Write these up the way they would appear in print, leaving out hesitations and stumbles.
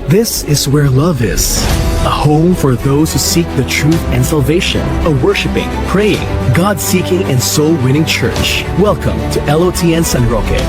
This is where love is. A home for those who seek the truth and salvation. A worshiping, praying, God-seeking, and soul-winning church. Welcome to LOTN San Roque.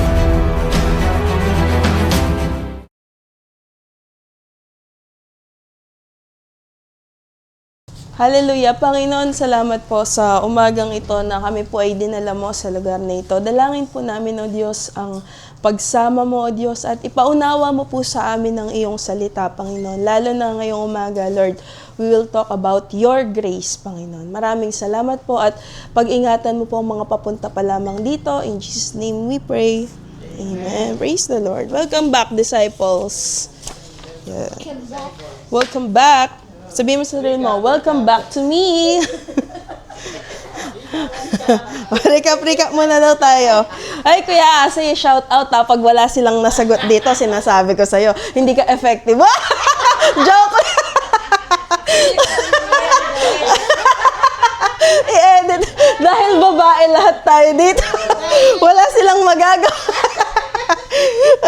Hallelujah! Panginoon, salamat po sa umagang ito na kami po ay dinala mo sa lugar na ito. Dalangin po namin, O Diyos, ang pagsama mo, O Diyos, at ipaunawa mo po sa amin ang iyong salita, Panginoon. Lalo na ngayong umaga, Lord, we will talk about your grace, Panginoon. Maraming salamat po at pag-ingatan mo po ang mga papunta pa lamang dito. In Jesus' name we pray. Amen. Praise the Lord. Welcome back, disciples. Yeah. Welcome back. Sabihin mo sa sarili mo, welcome back to me. Recap muna daw tayo. Ay, Kuya, say shout out ha. Pag wala silang nasagot dito, sinasabi ko sa'yo, hindi ka effective. Joke! I-edit. Dahil babae lahat tayo dito. Wala silang magagawa.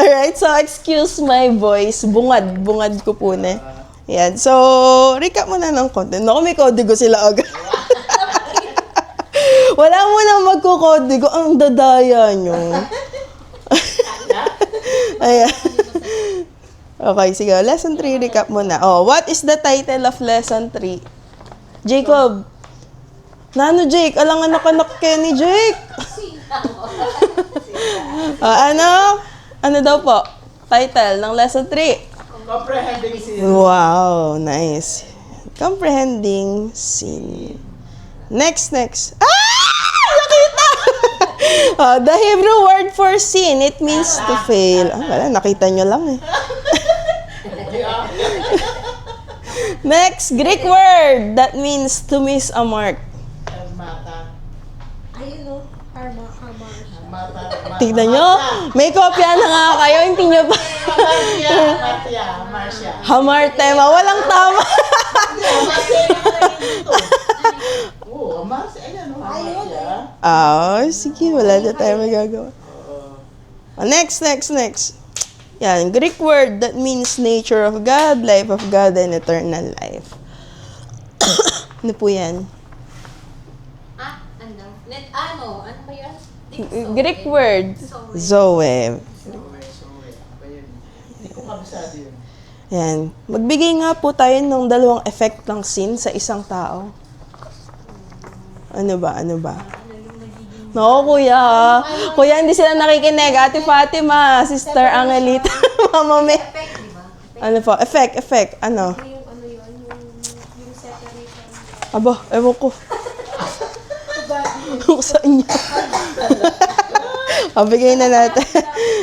Alright, so excuse my voice. Bungad ko po na. Yan. So, recap muna ng content. Naku, may kodigo sila agad. Wala mo nang magkukodigo. Ang dadaya nyo. Ayan. Okay, sige. Lesson 3, recap muna. Oh, what is the title of lesson 3? Jacob. Nano, Jake? Alang anak-anak kayo ni Jake. Ano daw po? Title ng lesson 3. Comprehending sin. Wow, nice. Comprehending sin. Next. Nakita! The Hebrew word for sin, it means to fail. Wala, nakita nyo lang eh. Next, Greek word that means to miss a mark. Mata. Ayun o, karma. Tignan nyo, may kopya na nga kayo, hindi nyo ba? Marcia. Hamartema, walang tama. Oo, Marcia. Ayan o, Marcia. Sige, wala na tayo magagawa. Next. Yan, Greek word that means nature of God, life of God, and eternal life. Ano po yan? Ano ba yun? Greek word, Zoe. Hindi ko kabisado yun. Yan. Magbigay nga po tayo ng dalawang effect ng sin sa isang tao. Ano ba? Naku, kuya. Kuya, hindi sila nakikinig. Ate Fatima, Sister Angelita, Mama May. Effect, di ba? Ano po? Effect. Ano? Yung separation. Aba, ewan ko. Kung saan niya. Bigay na natin.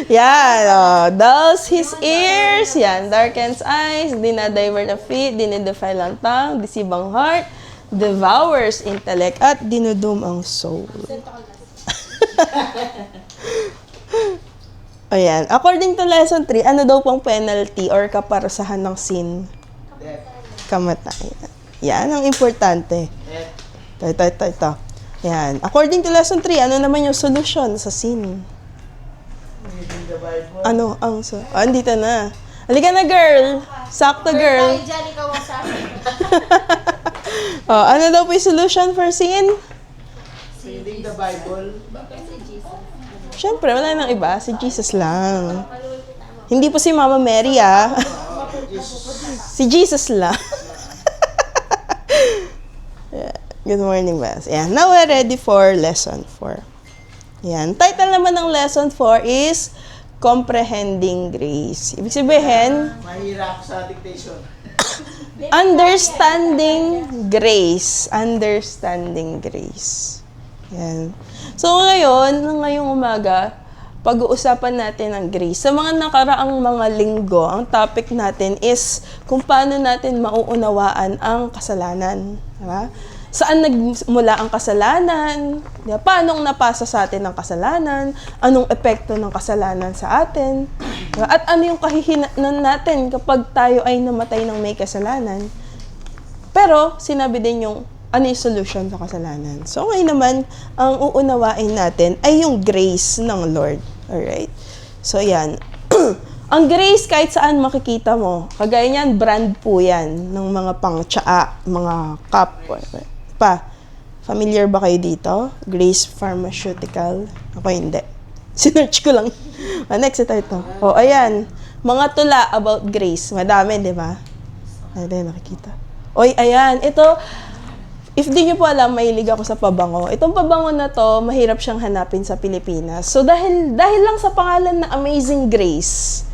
Yan. Dulls his ears. Yan. Darkens eyes. Dinadiver na feet. Dinidefile ang tongue. Deceive ang heart. Devours intellect. At dinudum ang soul. Ayan. According to lesson 3, ano daw pong penalty or kaparusahan ng sin? Death. Kamatayan. Yan ang importante. Death. Ito. Yan. According to lesson 3, ano naman yung solution sa sin? Reading the Bible. Ano ang andito na. Halika na, girl. Sakto, girl. Ay, dyan ikaw ang sabi. Ano daw po yung solution for sin? Reading the Bible. Siyempre, wala nang iba. Si Jesus lang. Hindi po si Mama Mary, Si Jesus lang. Yeah. Good morning, Bas. Yan. Now we're ready for lesson 4. Yan. Title naman ng lesson 4 is Comprehending Grace. Ibig sabihin, Mahirap sa dictation. Understanding Grace. Understanding Grace. Yan. So ngayong umaga, pag-uusapan natin ang grace. Sa mga nakaraang mga linggo, ang topic natin is kung paano natin mauunawaan ang kasalanan. Diba? Saan nagmula ang kasalanan? Diba? Paano napasa sa atin ang kasalanan? Anong epekto ng kasalanan sa atin? Diba? At ano yung kahihinatnan natin kapag tayo ay namatay ng may kasalanan? Pero, sinabi din yung ano yung solution sa kasalanan. So, ngayon naman, ang uunawain natin ay yung grace ng Lord. Alright? So, yan. Ang grace, kahit saan makikita mo. Kagaya niyan, brand po yan ng mga pang-tsaa, mga cup. Pa, familiar ba kayo dito? Grace Pharmaceutical. Ako hindi. Sinearch ko lang. Next, ito. O, ayan. Mga tula about grace. Madami, di ba? Ayan, nakikita. Oy, ayan. Ito, if di nyo po alam, mahilig ako sa pabango. Itong pabango na to, mahirap siyang hanapin sa Pilipinas. So, dahil lang sa pangalan na Amazing Grace,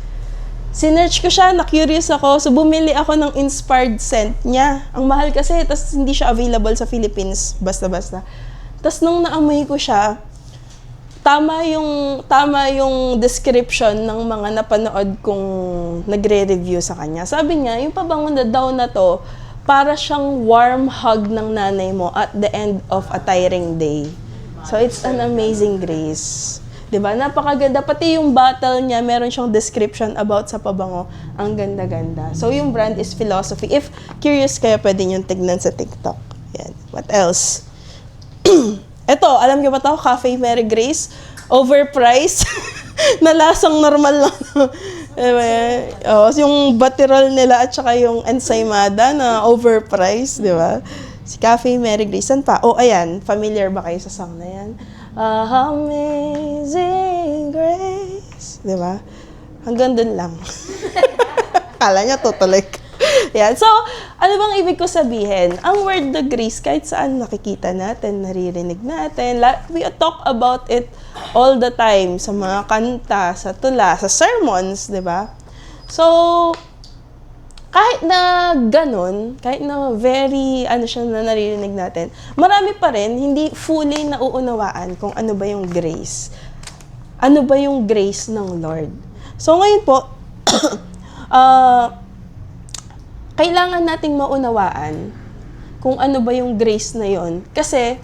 sinearch ko siya, na-curious ako. So, bumili ako ng inspired scent niya. Ang mahal kasi, tas hindi siya available sa Philippines, basta-basta. Tas nung naamoy ko siya, tama yung description ng mga napanood kong nagre-review sa kanya. Sabi niya, yung pabango na daw na to, para siyang warm hug ng nanay mo at the end of a tiring day. So, it's an amazing grace. Diba? Napakaganda. Pati yung bottle niya, meron siyang description about sa pabango. Ang ganda-ganda. So, yung brand is Philosophy. If curious kayo, pwede nyo tignan sa TikTok. Yan. What else? Ito, alam niyo ba ito? Cafe Mary Grace. Overpriced. Na lasang normal lang. Yung Batirol nila at saka yung Ensaymada na overpriced, di ba? Si Cafe Mary Grace. Saan pa? Oh, ayan. Familiar ba kayo sa song na yan? Amazing Grace. Di ba? Hanggang dun lang. Kala niya tutuloy. Yan. So, ano bang ibig ko sabihin? Ang word na grace, kahit saan nakikita natin, naririnig natin, we talk about it all the time sa mga kanta, sa tula, sa sermons, di ba? So, kahit na ganun, kahit na very, siya na naririnig natin, marami pa rin hindi fully nauunawaan kung ano ba yung grace. Ano ba yung grace ng Lord? So, ngayon po, kailangan nating maunawaan kung ano ba yung grace na yon. Kasi,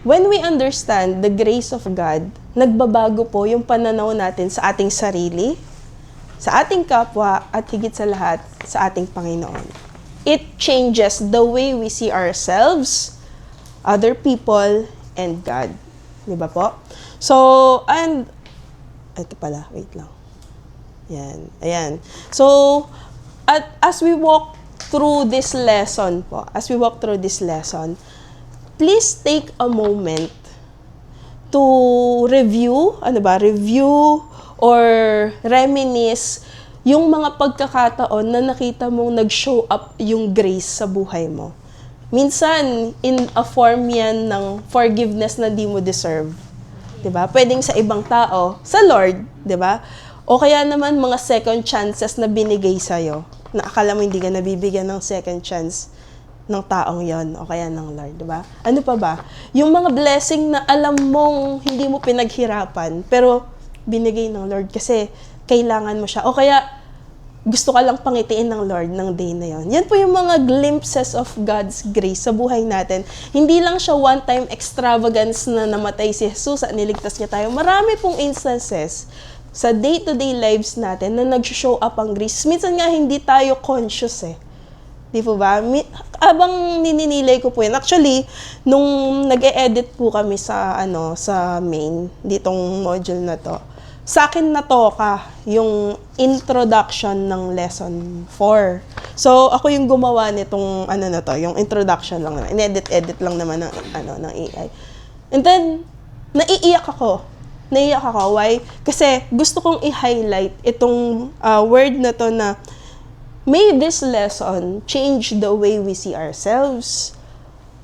when we understand the grace of God, nagbabago po yung pananaw natin sa ating sarili, sa ating kapwa, at higit sa lahat, sa ating Panginoon. It changes the way we see ourselves, other people, and God. Di ba po? So, and, ito pala, wait lang. Yan, ayan. So, as we walk through this lesson po, please take a moment to review or reminisce yung mga pagkakataon na nakita mong nag-show up yung grace sa buhay mo. Minsan, in a form yan ng forgiveness na di mo deserve. Diba? Pwedeng sa ibang tao, sa Lord, diba? O kaya naman mga second chances na binigay sa'yo, na akala mo hindi ka nabibigyan ng second chance ng taong yon o kaya ng Lord, diba? Ano pa ba? Yung mga blessing na alam mong hindi mo pinaghirapan, pero binigay ng Lord kasi kailangan mo siya. O kaya, gusto ka lang pangitiin ng Lord ng day na yon. Yan po yung mga glimpses of God's grace sa buhay natin. Hindi lang siya one-time extravagance na namatay si Jesus at niligtas niya tayo. Marami pong instances sa day-to-day lives natin na nag-show up ang grace. Minsan nga hindi tayo conscious eh. Di po ba? Abang nininilay ko po yun. Actually, nung nag-e-edit po kami sa main, ditong module na to, sa akin natoka yung introduction ng lesson 4. So, ako yung gumawa nitong yung introduction lang naman. In-edit lang naman ng AI. And then, naiiyak ako. Why? Kasi gusto kong i-highlight itong word na to na may this lesson change the way we see ourselves,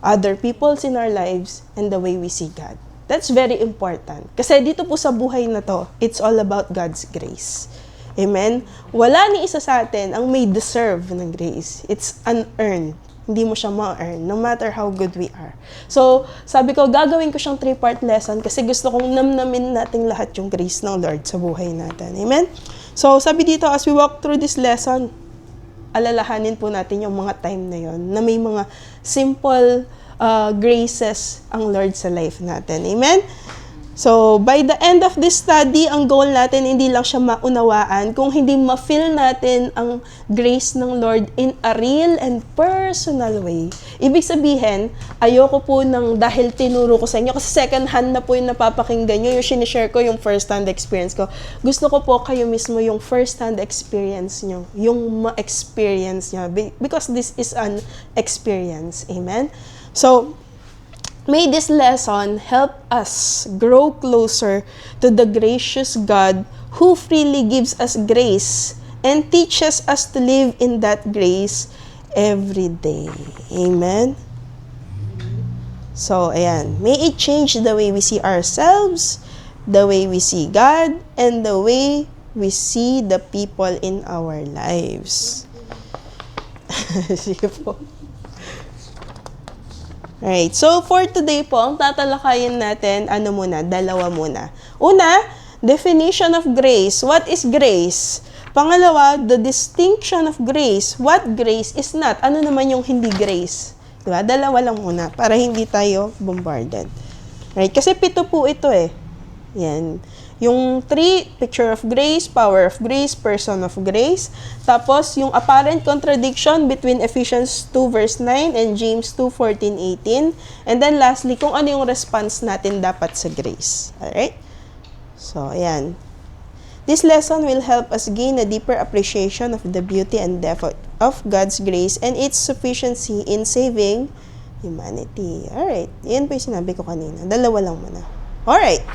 other peoples in our lives, and the way we see God. That's very important. Kasi dito po sa buhay na to, it's all about God's grace. Amen? Wala ni isa sa atin ang may deserve ng grace. It's unearned. Hindi mo siya ma-earn, no matter how good we are. So, sabi ko, gagawin ko siyang 3-part lesson kasi gusto kong namnamin nating lahat yung grace ng Lord sa buhay natin. Amen? So, sabi dito, as we walk through this lesson, alalahanin po natin yung mga time na yon na may mga simple graces ang Lord sa life natin. Amen? So, by the end of this study, ang goal natin, hindi lang siya maunawaan, kung hindi ma-feel natin ang grace ng Lord in a real and personal way. Ibig sabihin, ayoko po ng dahil tinuro ko sa inyo, kasi second hand na po yung napapakinggan nyo, yung sinishare ko, yung first hand experience ko. Gusto ko po kayo mismo yung first hand experience nyo, yung ma-experience nyo, because this is an experience. Amen? So, may this lesson help us grow closer to the gracious God who freely gives us grace and teaches us to live in that grace every day. Amen? So, ayan. May it change the way we see ourselves, the way we see God, and the way we see the people in our lives. Sige po. Alright, so for today po, ang tatalakayin natin, dalawa muna. Una, definition of grace. What is grace? Pangalawa, the distinction of grace. What grace is not? Ano naman yung hindi grace? Diba? Dalawa lang muna, para hindi tayo bombarded. Right? Kasi 7 po ito eh. Yan. Yung 3, picture of grace, power of grace, person of grace. Tapos, yung apparent contradiction between Ephesians 2 verse 9 and James 2, 14, 18. And then lastly, kung ano yung response natin dapat sa grace. Alright? So, ayan. This lesson will help us gain a deeper appreciation of the beauty and depth of God's grace and its sufficiency in saving humanity. Alright. Yan po yung sinabi ko kanina. Dalawa lang muna. Alright.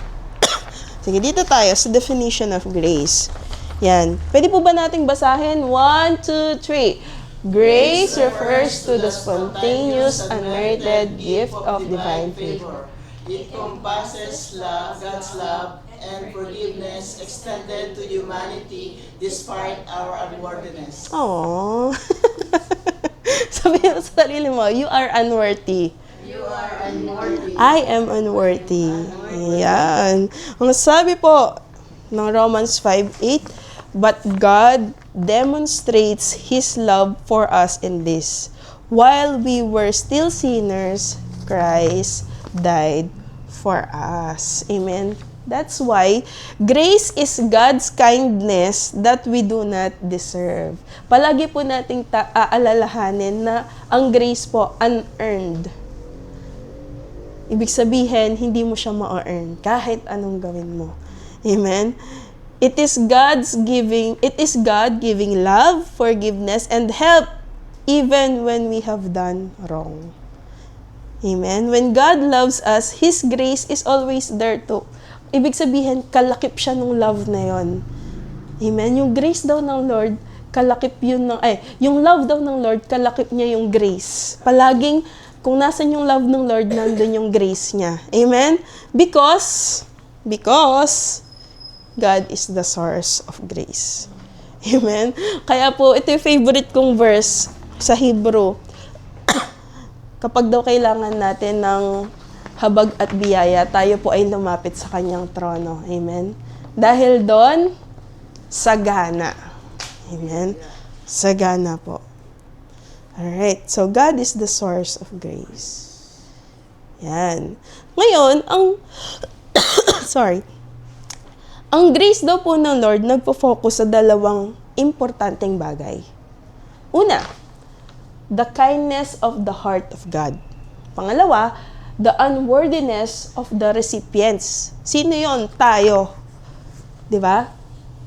Sige, dito tayo sa definition of grace. Yan. Pwede po ba nating basahin? 1, 2, 3. Grace refers to the spontaneous, unmerited gift of divine favor. It compasses love, God's love, and forgiveness extended to humanity despite our unworthiness. Aww. Sabi mo sa sarili mo, you are unworthy. You are unworthy. I am unworthy. Yan. Ang sabi po ng Romans 5:8, but God demonstrates His love for us in this. While we were still sinners, Christ died for us. Amen. That's why grace is God's kindness that we do not deserve. Palagi po nating aalalahanin na ang grace po unearned. Ibig sabihin, hindi mo siya ma-earn kahit anong gawin mo. Amen? It is God giving love, forgiveness, and help even when we have done wrong. Amen? When God loves us, His grace is always there too. Ibig sabihin, kalakip siya ng love na yon. Amen? Yung grace daw ng Lord, kalakip yun yung love daw ng Lord, kalakip niya yung grace. Palaging, kung nasan yung love ng Lord, nandun yung grace niya. Amen? Because God is the source of grace. Amen? Kaya po, ito yung favorite kong verse sa Hebrew. Kapag daw kailangan natin ng habag at biyaya, tayo po ay lumapit sa kanyang trono. Amen? Dahil doon, sagana. Amen? Sagana po. Alright, so God is the source of grace. Yan. Ngayon, ang grace daw po ng Lord nagpo-focus sa dalawang importanteng bagay. Una, the kindness of the heart of God. Pangalawa, the unworthiness of the recipients. Sino yon? Tayo. Diba?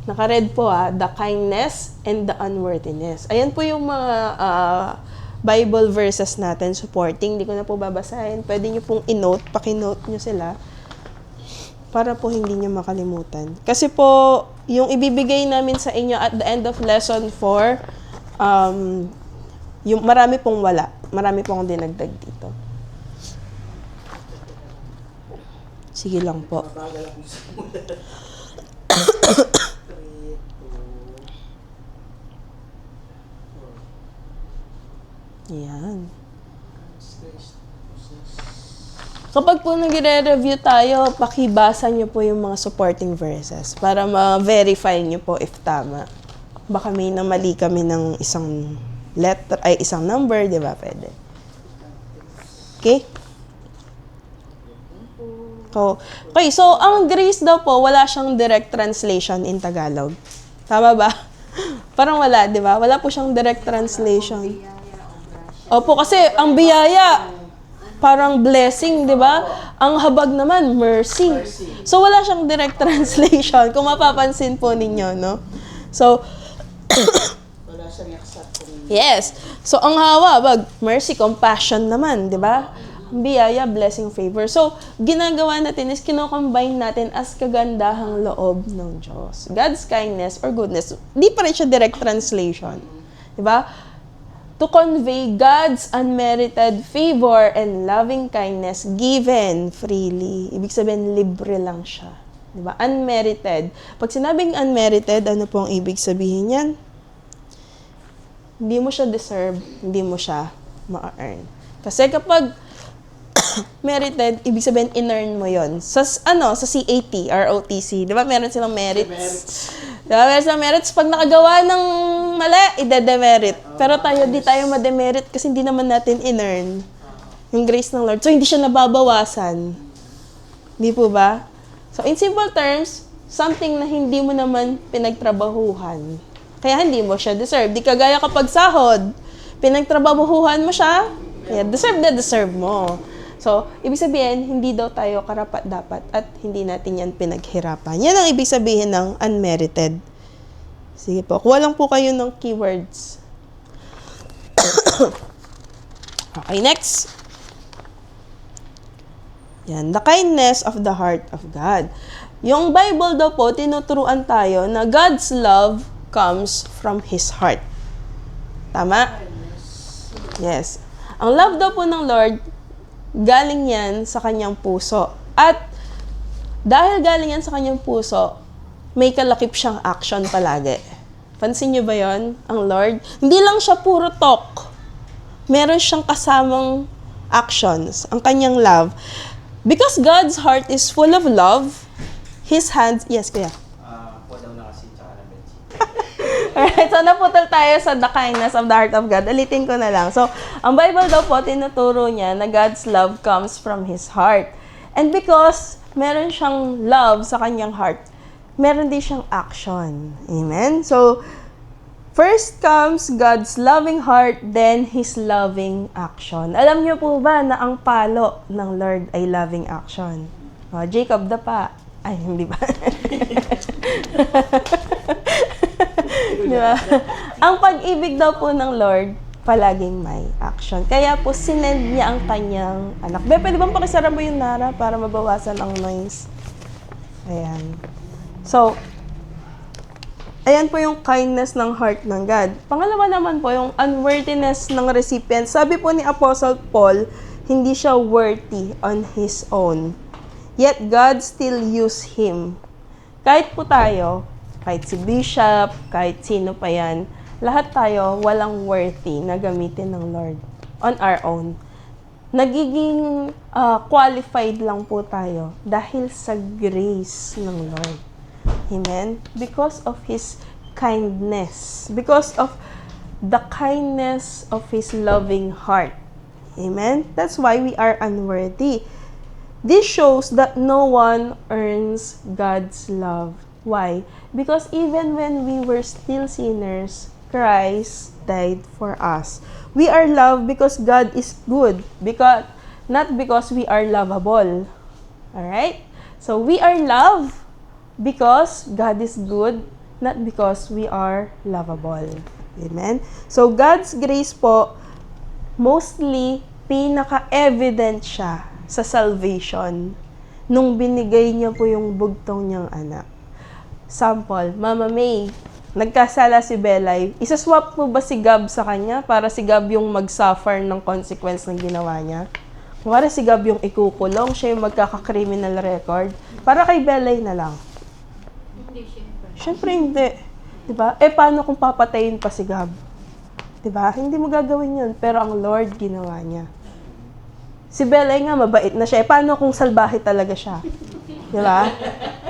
Naka-red po the kindness and the unworthiness. Ayan po yung mga Bible verses natin supporting. Hindi ko na po babasahin. Pwede nyo pong i-note, paki-note nyo sila para po hindi nyo makalimutan. Kasi po, yung ibibigay namin sa inyo at the end of lesson 4, yung marami pong wala. Marami pong dinagdag dito. Sige lang po. Yan. Kapag po nagre-review tayo, pakibasa nyo po yung mga supporting verses para ma-verify nyo po if tama. Baka may namali kami ng isang letter, isang number, di ba? Pwede. Okay? Okay, so ang grace daw po, wala siyang direct translation in Tagalog. Tama ba? Parang wala, di ba? Wala po siyang direct translation. Opo, kasi ang biyaya, parang blessing, di ba? Ang habag naman, mercy. So, wala siyang direct translation, kung mapapansin po ninyo, no? So, Wala siyang exact kung yes. So, ang hawabag, mercy, compassion naman, di ba? Ang biyaya, blessing, favor. So, ginagawa natin is kino-combine natin as kagandahang loob ng Diyos. God's kindness or goodness. Di pa rin siya direct translation. Di ba? To convey God's unmerited favor and loving kindness given freely. Ibig sabihin, libre lang siya. Di ba? Unmerited. Pag sinabing unmerited, ano po ang ibig sabihin yan? Hindi mo siya deserve, hindi mo siya ma-earn. Kasi kapag merited, ibig sabihin, in-earn mo yon. Sa CAT, ROTC, di ba, meron silang merits. Di ba, meron silang merits. Pag nakagawa ng mali, ide-demerit. Pero di tayo ma-demerit kasi hindi naman natin in-earn yung grace ng Lord. So, hindi siya nababawasan. Di po ba? So, in simple terms, something na hindi mo naman pinagtrabahuhan. Kaya hindi mo siya deserve. Di kagaya kapag sahod, pinagtrabahuhan mo siya, kaya deserve mo. So, ibig sabihin, hindi daw tayo karapat-dapat at hindi natin yan pinaghirapan. Yan ang ibig sabihin ng unmerited. Sige po, kuha lang po kayo ng keywords. Okay, next. Yan, the kindness of the heart of God. Yung Bible daw po, tinuturuan tayo na God's love comes from His heart. Tama? Yes. Ang love daw po ng Lord, galing yan sa kanyang puso. At dahil galing yan sa kanyang puso, may kalakip siyang action palagi. Pansin niyo ba yon? Ang Lord, hindi lang siya puro talk. Meron siyang kasamang actions, ang kanyang love. Because God's heart is full of love, His hands, yes, kuya. Po daw na kasi tsaka na Betsy. Alright, so naputol tayo sa the kindness of the heart of God. Ulitin ko na lang. So, ang Bible daw po, tinuturo niya na God's love comes from His heart. And because meron siyang love sa kanyang heart, meron din siyang action. Amen? So, first comes God's loving heart, then His loving action. Alam niyo po ba na ang palo ng Lord ay loving action? Jacob dapa. Ay, hindi ba? Diba? Ang pag-ibig daw po ng Lord, palaging may action. Kaya po, sinend niya ang kanyang anak. Pwede bang pakisara mo yung Nara para mabawasan ang noise? Ayan. So, ayan po yung kindness ng heart ng God. Pangalawa naman po, yung unworthiness ng recipient. Sabi po ni Apostle Paul, hindi siya worthy on his own. Yet God still used him. Kahit po tayo, kahit si Bishop, kahit sino pa yan, lahat tayo walang worthy na gamitin ng Lord on our own. Nagiging qualified lang po tayo dahil sa grace ng Lord. Amen? Because of His kindness. Because of the kindness of His loving heart. Amen? That's why we are unworthy. This shows that no one earns God's love. Why? Because even when we were still sinners, Christ died for us. We are loved because God is good, not because we are lovable. Alright? So we are loved because God is good, not because we are lovable. Amen? So God's grace po, mostly, pinaka-evident siya sa salvation nung binigay niya po yung bugtong niyang anak. Sample, Mama May, nagkasala si Belay, isaswap mo ba si Gab sa kanya para si Gab yung mag-suffer ng consequence ng ginawa niya? Para si Gab yung ikukulong, siya yung magkaka-criminal record, para kay Belay na lang. Hindi, syempre. Syempre hindi. Diba? Paano kung papatayin pa si Gab? Diba? Hindi mo gagawin yun, pero ang Lord ginawa niya. Si Belay nga, mabait na siya. Paano kung salbahe talaga siya? Diba?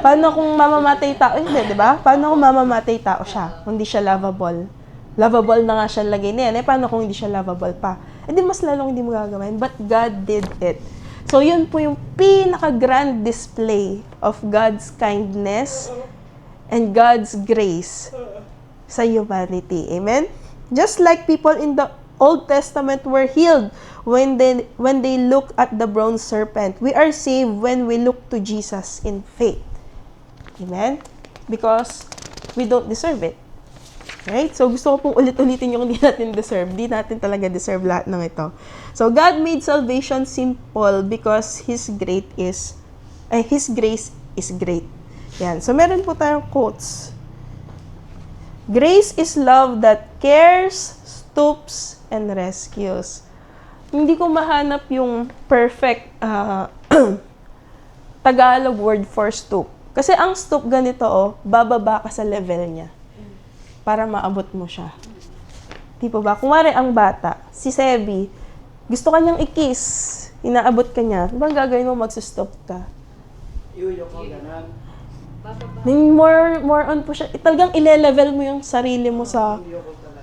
Paano kung mamamatay tao? Hindi, diba? Paano kung mamamatay tao siya? Kung hindi siya lovable. Lovable na nga siya lagay na yan. Paano kung hindi siya lovable pa? Di mas lalong hindi mo gagawin. But God did it. So, So, yun po yung pinaka-grand display of God's kindness and God's grace sa humanity. Amen? Just like people in the Old Testament were healed when they look at the bronze serpent, we are saved when we look to Jesus in faith. Amen? Because we don't deserve it. Right? So, gusto ko pong ulit-ulitin yung hindi natin deserve. Hindi natin talaga deserve lahat ng ito. So, God made salvation simple because His grace is great. Yan. So, meron po tayong quotes. Grace is love that cares, stoops, and rescues. Hindi ko mahanap yung perfect Tagalog word for stoop. Kasi ang stoop ganito, bababa ka sa level niya para maabot mo siya. Di ba? Kunwari ang bata, si Sebi, gusto ka niyang i-kiss, inaabot ka niya, ano bang gagawin mo? Magsusstop ka. Iyuyok ko, ganun. More on po siya. Talagang ile-level mo yung sarili mo sa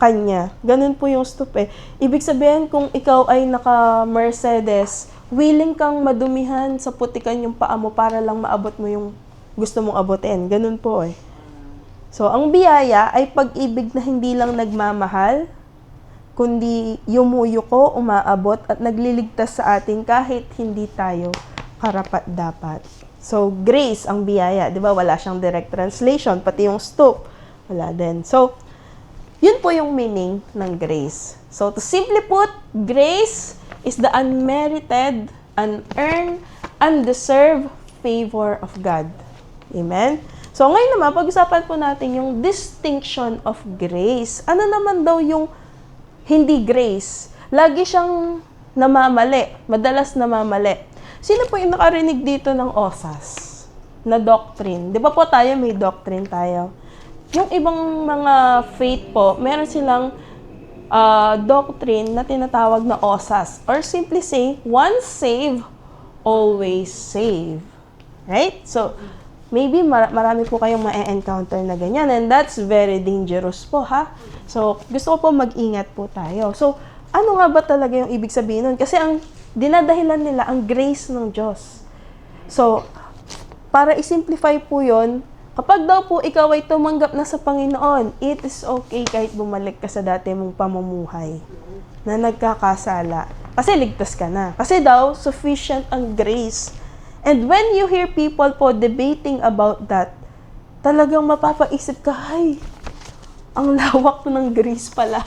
kanya. Ganun po yung stop eh. Ibig sabihin, kung ikaw ay naka-Mercedes, willing kang madumihan sa putikan yung paa mo para lang maabot mo yung gusto mong abutin. Ganun po eh. So, ang biyaya ay pag-ibig na hindi lang nagmamahal, kundi yumuyuko, umaabot, at nagliligtas sa atin kahit hindi tayo karapat-dapat. So, grace ang biyaya. Di ba? Wala siyang direct translation. Pati yung stoop, wala din. So, yun po yung meaning ng grace. So, to simply put, grace is the unmerited, unearned, undeserved favor of God. Amen? So, ngayon naman, pag-usapan po natin yung distinction of grace. Ano naman daw yung hindi grace? Lagi siyang namamali. Madalas namamali. Sino po yung nakarinig dito ng OSAS? Na doctrine. Di ba po tayo, may doctrine tayo? Yung ibang mga faith po, meron silang doctrine na tinatawag na OSAS. Or simply say, once saved, always saved. Right? So, maybe marami po kayong ma-encounter na ganyan. And that's very dangerous po, ha? So, gusto ko po mag-ingat po tayo. So, ano nga ba talaga yung ibig sabihin nun? Kasi ang dinadahilan nila, ang grace ng Diyos. So, para i-simplify po yun, kapag daw po ikaw ay tumanggap na sa Panginoon, it is okay kahit bumalik ka sa dati mong pamumuhay na nagkakasala. Kasi ligtas ka na. Kasi daw, sufficient ang grace. And when you hear people po debating about that, talagang mapapaisip ka, ay, ang lawak ng grace pala.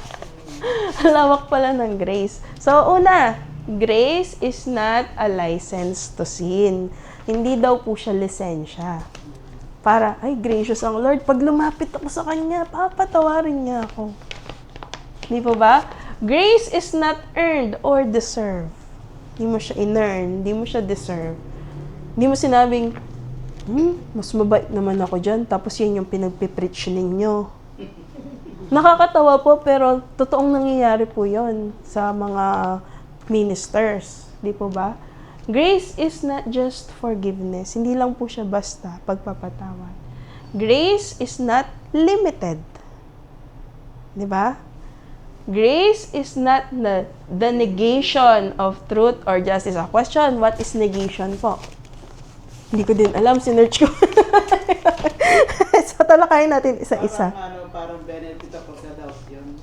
Ang lawak pala ng grace. So, una, grace is not a license to sin. Hindi daw po siya lisensya. Para, ay, gracious ang Lord. Pag lumapit ako sa Kanya, papatawarin niya ako. Di po ba? Grace is not earned or deserved. Hindi mo siya in-earn. Hindi mo siya deserve. Hindi mo sinabing, mas mabait naman ako dyan, tapos yan yung pinagpipreach ninyo. Nakakatawa po, pero totoong nangyayari po yon sa mga ministers. Di po ba? Grace is not just forgiveness. Hindi lang po siya basta pagpapatawad. Grace is not limited. Di ba? Grace is not the negation of truth or justice. A question, what is negation po? Hindi ko din alam, sinerch ko. So, talakayin natin isa-isa. Parang benefit of the doubt yun.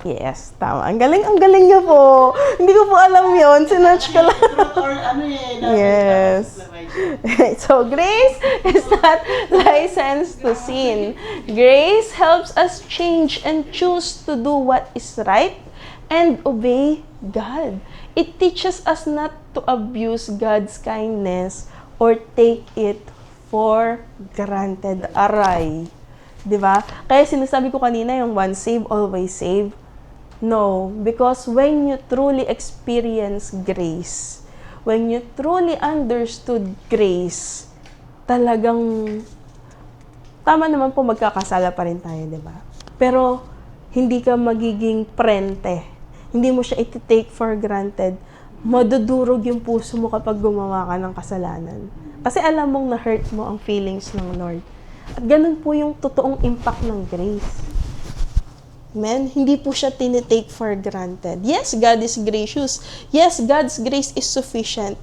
Yes, tama. Ang galing niyo po. Hindi ko po alam yun. Sinerch ko lang. Or ano Yes. So, grace is not license to sin. Grace helps us change and choose to do what is right and obey God. It teaches us not to abuse God's kindness or take it for granted. Aray. Diba? Kaya sinasabi ko kanina yung once saved, always saved. No, because when you truly experience grace, when you truly understood grace, talagang, tama naman po magkakasala pa rin tayo, diba? Pero, hindi ka magiging prente. Hindi mo siya iti-take for granted. Madudurog yung puso mo kapag gumawa ka ng kasalanan. Kasi alam mong na-hurt mo ang feelings ng Lord. At ganun po yung totoong impact ng grace. Amen? Hindi po siya tinitake for granted. Yes, God is gracious. Yes, God's grace is sufficient.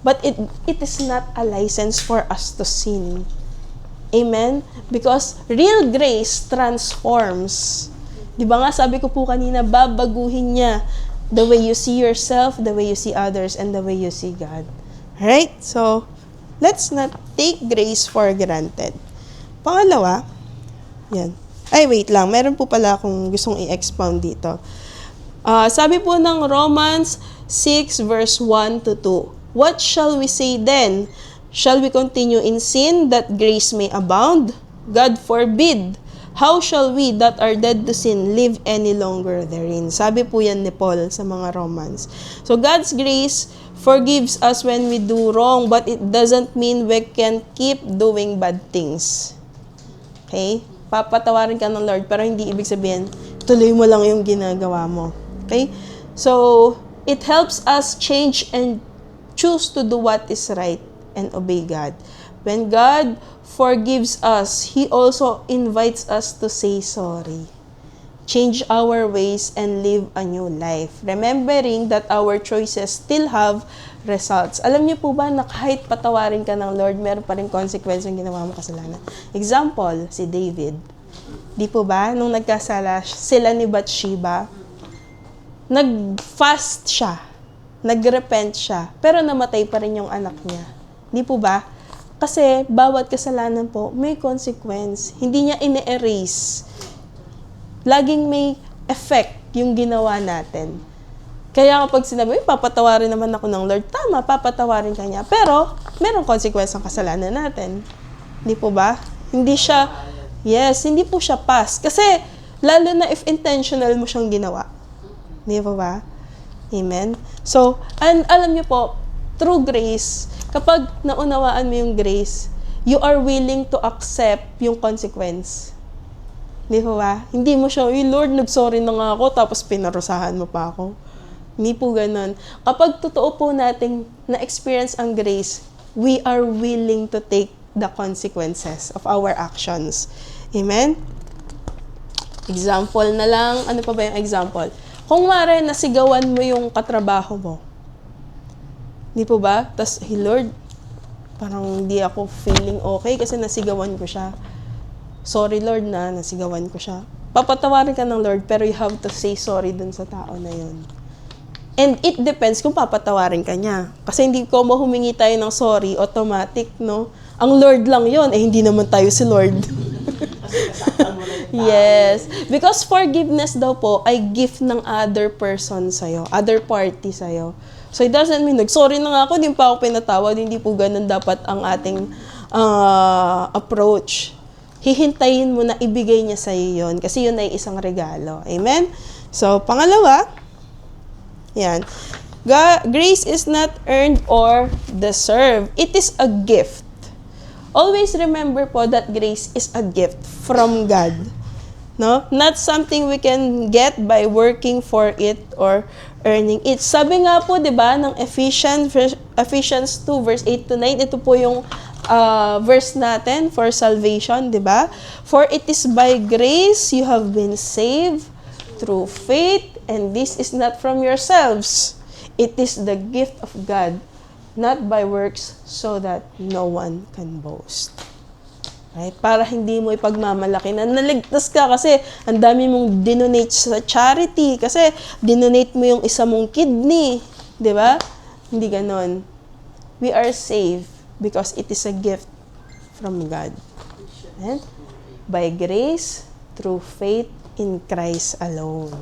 But it is not a license for us to sin. Amen? Because real grace transforms. Di ba nga, sabi ko po kanina, babaguhin niya the way you see yourself, the way you see others, and the way you see God. Alright? So, let's not take grace for granted. Pangalawa, yan. Ay, wait lang. Meron po pala akong gustong i-expound dito. Sabi po ng Romans 6 verse 1 to 2. What shall we say then? Shall we continue in sin that grace may abound? God forbid. How shall we that are dead to sin live any longer therein? Sabi po yan ni Paul sa mga Romans. So God's grace forgives us when we do wrong, but it doesn't mean we can keep doing bad things. Okay? Papatawarin ka ng Lord, pero hindi ibig sabihin, tuloy mo lang yung ginagawa mo. Okay? So, it helps us change and choose to do what is right and obey God. When God forgives us, He also invites us to say sorry. Change our ways and live a new life. Remembering that our choices still have results. Alam niyo po ba na kahit patawarin ka ng Lord, meron pa rin consequence yung ginawa mo kasalanan? Example, si David. Di po ba? Nung nagkasala sila ni Bathsheba, nag-fast siya. Nag-repent siya. Pero namatay pa rin yung anak niya. Di po ba? Kasi bawat kasalanan po, may consequence. Hindi niya ine-erase. Laging may effect yung ginawa natin. Kaya kapag sinabi, papatawarin naman ako ng Lord, tama, papatawarin ka niya. Pero, merong consequence ang kasalanan natin. Di po ba? Hindi siya, hindi po siya pass. Kasi, lalo na if intentional mo siyang ginawa. Di po ba? Amen? So, and alam niyo po, through grace, kapag naunawaan mo yung grace, you are willing to accept yung consequence. Di ba? Hindi mo siya, Lord, nagsorry na nga ako, tapos pinarusahan mo pa ako. Hindi po ganun. Kapag totoo po nating na-experience ang grace, we are willing to take the consequences of our actions. Amen? Example na lang. Ano pa ba yung example? Kung mare, nasigawan mo yung katrabaho mo. Di po ba? Tapos, hey Lord, parang hindi ako feeling okay kasi nasigawan ko siya. Sorry Lord na nasigawan ko siya. Papatawarin ka ng Lord, pero you have to say sorry dun sa tao na yun. And it depends kung papatawarin ka niya. Kasi hindi ko humingi tayo ng sorry, automatic, no? Ang Lord lang yun, hindi naman tayo si Lord. Yes. Because forgiveness daw po ay gift ng other person sa'yo, other party sa'yo. So it doesn't mean, sorry na nga ako, hindi pa ako pinatawad, hindi po ganun dapat ang ating approach. Hihintayin mo na ibigay niya sa'yo yun, kasi yun ay isang regalo. Amen? So, pangalawa, yan. Grace is not earned or deserved. It is a gift. Always remember po that grace is a gift from God. No? Not something we can get by working for it or earning it. Sabi nga po, 'di ba, ng Ephesians 2 verse 8 to 9, ito po yung verse natin for salvation, 'di ba? For it is by grace you have been saved through faith, and this is not from yourselves. It is the gift of God, not by works, so that no one can boast. Right? Para hindi mo ipagmamalaki na naligtas ka kasi ang dami mong dinonate sa charity kasi dinonate mo yung isa mong kidney. Di ba? Hindi ganon. We are saved because it is a gift from God. Amen? By grace, through faith in Christ alone.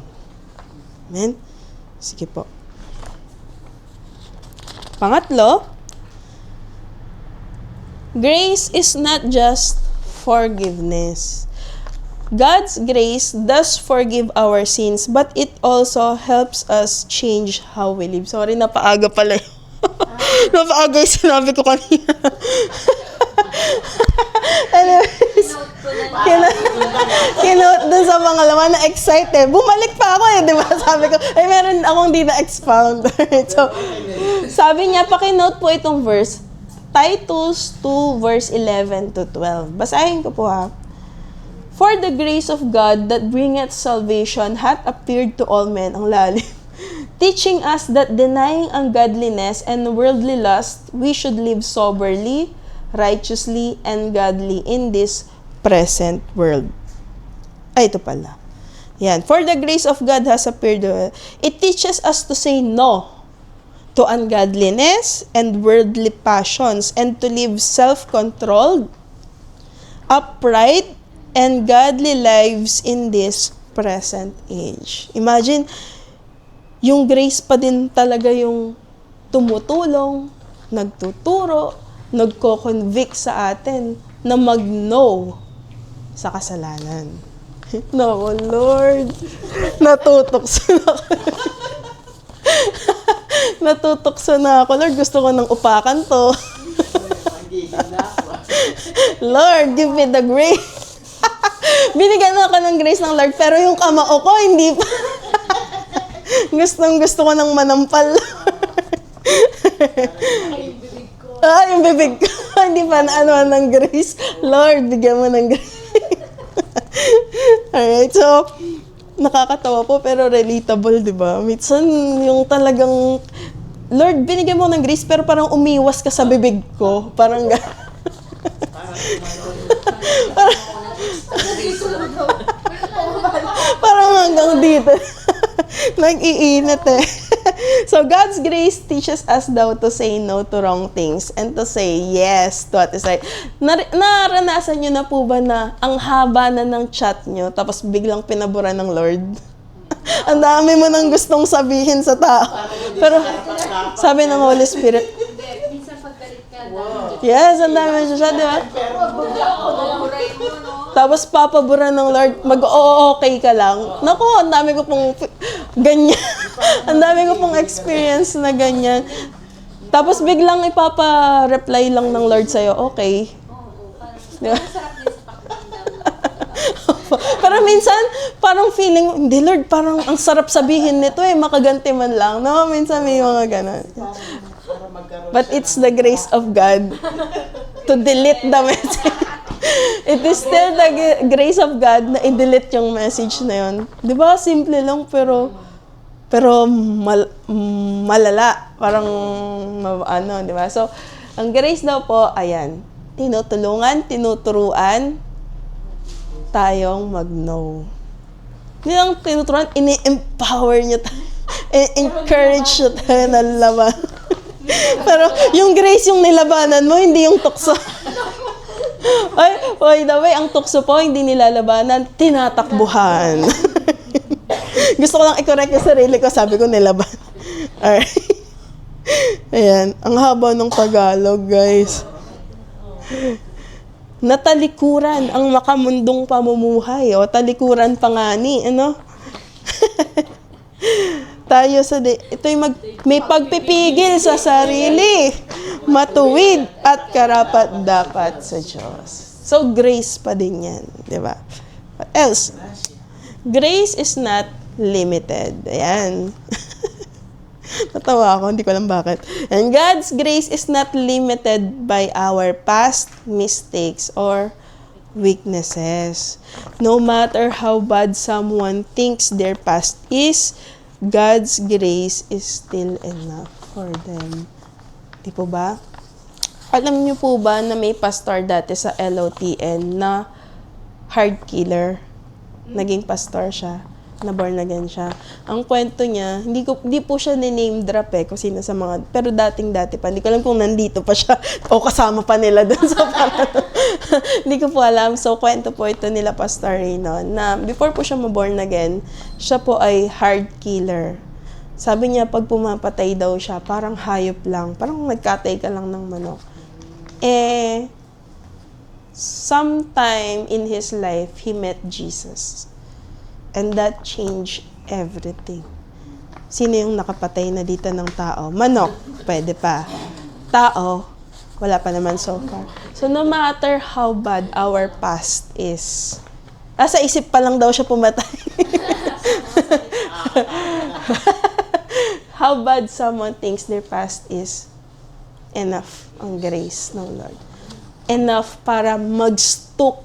Amen? Sige po. Pangatlo, grace is not just forgiveness. God's grace does forgive our sins, but it also helps us change how we live. Sorry, napaaga pala yun. Napaaga yung sinabi ko kanina. Anyways, kinote dun sa mga laman na excited. Bumalik pa ako di ba? Sabi ko, meron akong di na-expound. So, sabi niya, pakinote po itong verse. Titus 2 verse 11 to 12. Basahin ko po ha. For the grace of God that bringeth salvation hath appeared to all men. Ang lalim. teaching us that denying ungodliness and worldly lust, we should live soberly, righteously, and godly in this present world. Ay, ito pala. Yan. For the grace of God has appeared. It teaches us to say no to ungodliness and worldly passions and to live self-controlled, upright, and godly lives in this present age. Imagine, yung grace pa din talaga yung tumutulong, nagtuturo, nagko-convict sa atin na mag-no sa kasalanan. No, Lord. Natutokso na ako. Natutokso na ako. Lord, gusto ko nang upakan to. Lord, give me the grace. Binigyan ako ng grace ng Lord, pero yung kamao ko, hindi pa. Gusto ko nang manampal. Yung bibig ko. Hindi pa na ng grace. Lord, bigyan mo ng grace. Alright, so, nakakatawa po, pero relatable, di ba? Minsan, yung talagang, Lord, binigyan mo ng grace, pero parang umiwas ka sa bibig ko. Parang parang hanggang dito. Nag-iinit eh. So, God's grace teaches us daw to say no to wrong things and to say yes to what is right. Naranasan nyo na po ba na ang haba na ng chat nyo tapos biglang pinabura ng Lord? Ang dami mo nang gustong sabihin sa tao. Pero, sabi ng Holy Spirit, Minsan pagkalit ka, yes, ang dami siya, di ba? Tapos papabura ng Lord, mag-okay ka lang. Naku, ang dami ko pong ganyan. Ang dami ko pong experience na ganyan. Tapos biglang ipapa-reply lang ng Lord sa'yo, okay. Diba? Pero minsan, parang feeling, hindi Lord, parang ang sarap sabihin nito makaganti man lang. No? Minsan may mga ganon. But it's the grace of God to delete the message. It is still the grace of God na i-delete yung message na yun. Di ba? Simple lang, pero malala. Parang, di ba? So, ang grace daw po, ayan, tinutulungan, tinuturuan tayong mag-no. Hindi lang tinuturuan, ini-empower niya tayo. Encourage niya tayo na laban. Pero, yung grace yung nilabanan mo, hindi yung tukso. By the way, ang tukso po, hindi nilalabanan, tinatakbuhan. Gusto ko lang i-correct yung sarili ko, sabi ko nilaban. Alright. Ayan, ang haba ng Tagalog, guys. Natalikuran ang makamundong pamumuhay, o talikuran pa nga ni, ano? Tayo ito'y may pagpipigil sa sarili, matuwid at karapat-dapat sa Diyos. So, grace pa din yan, di ba? What else? Grace is not limited. Ayan. Natawa ako, hindi ko alam bakit. And God's grace is not limited by our past mistakes or weaknesses. No matter how bad someone thinks their past is, God's grace is still enough for them. Di po ba? Alam niyo po ba na may pastor dati sa LOTN na hard killer? Naging pastor siya. Na-born again siya. Ang kwento niya, hindi po siya ni-name drop kung sino sa mga, pero dati pa. Hindi ko alam kung nandito pa siya o kasama pa nila dun sa hindi ko po alam. So, kwento po ito nila Pastor Raynon na before po siya ma-born again, siya po ay hard killer. Sabi niya, pag pumapatay daw siya, parang hayop lang. Parang nagkatay ka lang ng manok. Sometime in his life, he met Jesus. And that changed everything. Sino yung nakapatay na dito ng tao? Manok, pwede pa. Tao, wala pa naman so far. So no matter how bad our past is, sa isip pa lang daw siya pumatay. How bad someone thinks their past is, enough ang grace ng Lord. Enough para mag-stoop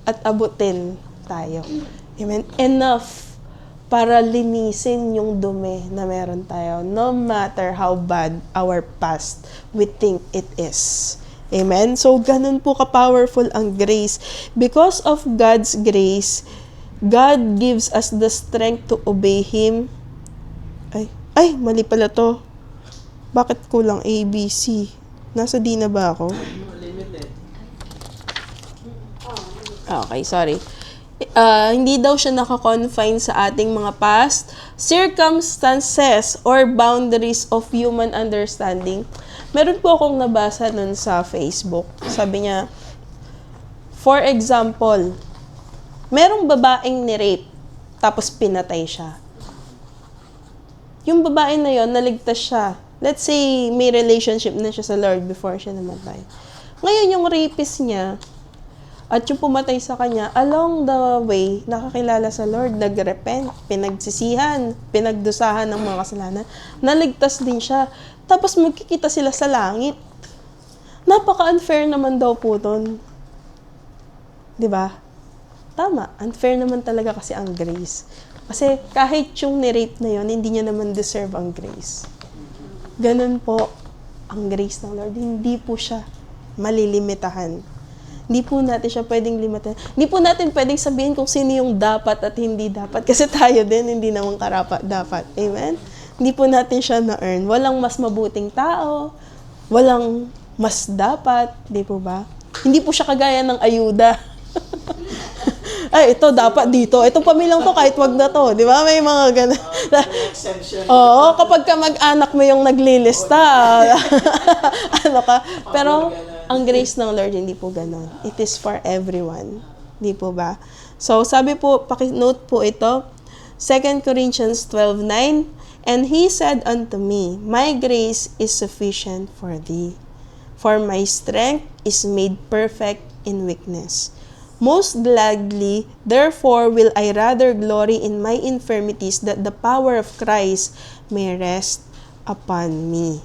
at abutin tayo. Amen. Enough para linisin yung dumi na meron tayo. No matter how bad our past we think it is. Amen? So, ganun po ka-powerful ang grace. Because of God's grace, God gives us the strength to obey Him. Ay, mali pala to. Bakit kulang A, B, C? Nasa D na ba ako? Limited. Okay, sorry. Hindi daw siya nakakonfine sa ating mga past circumstances or boundaries of human understanding. Meron po akong nabasa nun sa Facebook. Sabi niya, for example, merong babaeng ni-rape, tapos pinatay siya. Yung babae na yon, naligtas siya. Let's say, may relationship na siya sa Lord before siya namatay. Ngayon, yung rapist niya, at yung pumatay sa kanya, along the way, nakakilala sa Lord, nag-repent, pinagsisihan, pinagdusahan ng mga kasalanan, naligtas din siya. Tapos magkikita sila sa langit. Napaka-unfair naman daw po doon. Diba? Tama, unfair naman talaga kasi ang grace. Kasi kahit yung ni-rape na yon, hindi niya naman deserve ang grace. Ganun po ang grace ng Lord. Hindi po siya malilimitahan. Hindi po natin siya pwedeng limitahan. Hindi po natin pwedeng sabihin kung sino yung dapat at hindi dapat. Kasi tayo din, hindi naman karapat dapat. Amen? Hindi po natin siya na-earn. Walang mas mabuting tao. Walang mas dapat. Hindi po ba? Hindi po siya kagaya ng ayuda. Ay, ito dapat dito. Itong pamilyang to kahit wag na to. Di ba? May mga ganun. Exemption. Oo, kapag ka mag-anak mo yung naglilista. Ano ka? Pero, ang grace ng Lord, hindi po ganun. It is for everyone. Di po ba? So, sabi po, pakinote po ito, 2 Corinthians 12:9, and He said unto me, my grace is sufficient for thee, for my strength is made perfect in weakness. Most gladly, therefore, will I rather glory in my infirmities, that the power of Christ may rest upon me.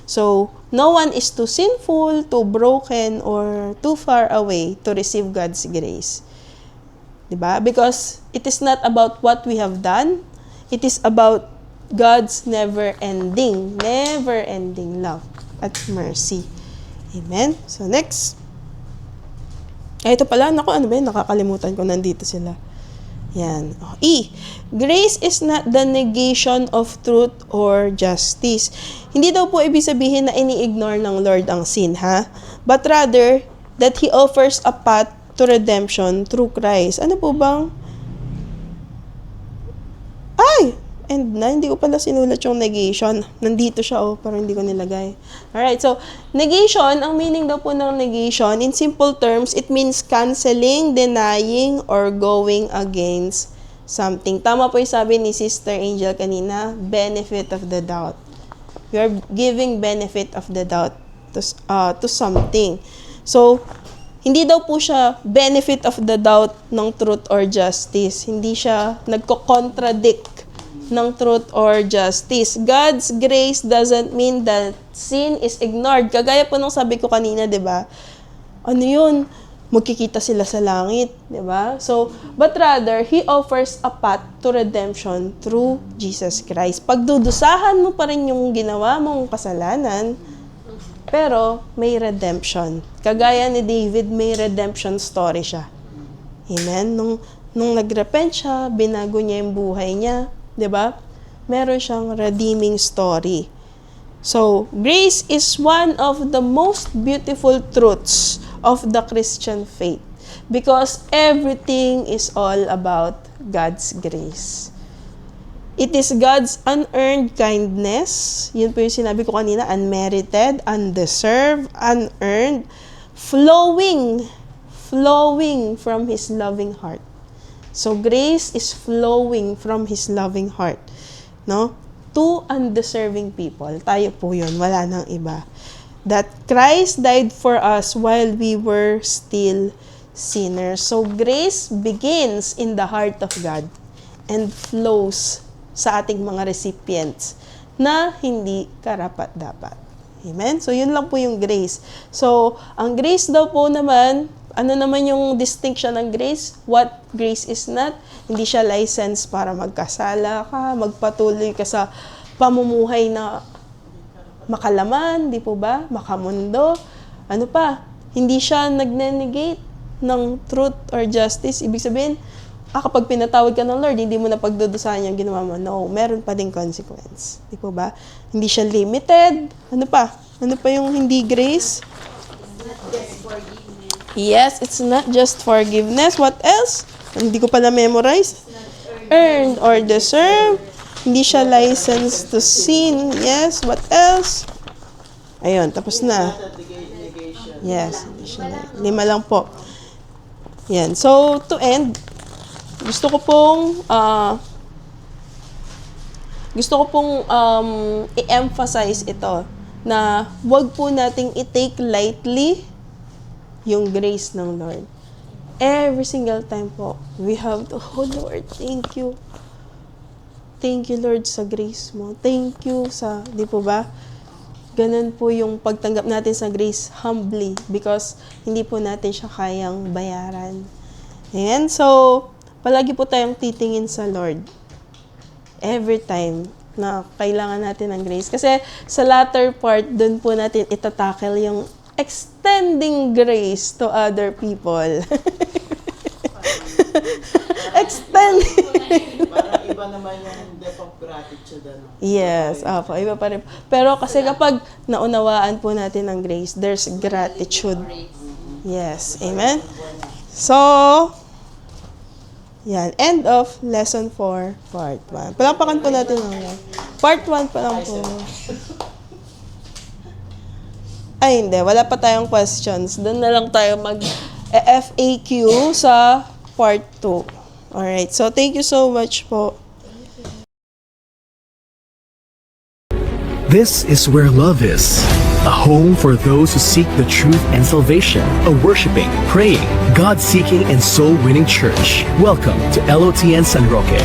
So, no one is too sinful, too broken, or too far away to receive God's grace. Diba? Because it is not about what we have done. It is about God's never-ending love at mercy. Amen? So, next. Ito pala, naku, ano ba yun? Nakakalimutan ko, nandito sila. Yan. E. Grace is not the negation of truth or justice. Hindi daw po ibig sabihin na ini-ignore ng Lord ang sin, ha? But rather, that He offers a path to redemption through Christ. Ano po bang? Ay! And na, hindi ko pala sinulat yung negation. Nandito siya, pero hindi ko nilagay. Alright, so, negation, ang meaning daw po ng negation, in simple terms, it means canceling, denying, or going against something. Tama po yung sabi ni Sister Angel kanina, benefit of the doubt. You are giving benefit of the doubt to something. So, hindi daw po siya benefit of the doubt ng truth or justice. Hindi siya nagko-contradict ng truth or justice. God's grace doesn't mean that sin is ignored. Kagaya po nung sabi ko kanina, 'di ba? Ano 'yun? Magkikita sila sa langit, 'di ba? So, but rather He offers a path to redemption through Jesus Christ. Pagdudusahan mo pa rin yung ginawa mong kasalanan, pero may redemption. Kagaya ni David, may redemption story siya. Amen? Nung nagrepent siya, binago niya yung buhay niya. 'Di ba? Meron siyang redeeming story. So, grace is one of the most beautiful truths of the Christian faith because everything is all about God's grace. It is God's unearned kindness. Yun po yung sinabi ko kanina, unmerited, undeserved, unearned, flowing from His loving heart. So, grace is flowing from His loving heart, no? To undeserving people. Tayo po yun, wala nang iba. That Christ died for us while we were still sinners. So, grace begins in the heart of God and flows sa ating mga recipients na hindi karapat-dapat. Amen? So, yun lang po yung grace. So, ang grace daw po naman, Ano naman yung distinction ng grace? What grace is not? Hindi siya license para magkasala ka, magpatuloy ka sa pamumuhay na makalaman, di po ba? Makamundo. Ano pa? Hindi siya nagne-negate ng truth or justice. Ibig sabihin, kapag pinatawad ka ng Lord, hindi mo na pagdudusahan yung ginawa mo. No, meron pa ding consequence. Di po ba? Hindi siya limited. Ano pa? Ano pa yung hindi grace? Yes, it's not just forgiveness. What else? Hindi ko pala memorize. Earned or deserved. Hindi siya license to sin. Yes, what else? Ayun, tapos na. Negation. Yes, hindi siya 5 lang po. Yan. So, to end, gusto ko pong i-emphasize ito na wag po nating i-take lightly yung grace ng Lord. Every single time po, we have to, oh Lord, thank you. Thank you, Lord, sa grace mo. Thank you sa, di po ba? Ganun po yung pagtanggap natin sa grace humbly because hindi po natin siya kayang bayaran. Ayan, so, palagi po tayong titingin sa Lord. Every time na kailangan natin ng grace. Kasi sa latter part, dun po natin itatackle yung extending grace to other people. Extending. Parang iba naman yung depth of gratitude. Ano? Yes, opo, iba pa rin. Pero kasi kapag naunawaan po natin ang grace, there's gratitude. Yes, amen? So, yan, end of lesson 4, part 1. Palapakan po natin ang part 1 pa lang po. Ay, hindi. Wala pa tayong questions. Doon na lang tayo mag-FAQ sa part 2. Alright, so thank you so much po. This is where love is. A home for those who seek the truth and salvation. A worshiping, praying, God-seeking, and soul-winning church. Welcome to LOTN San Roque.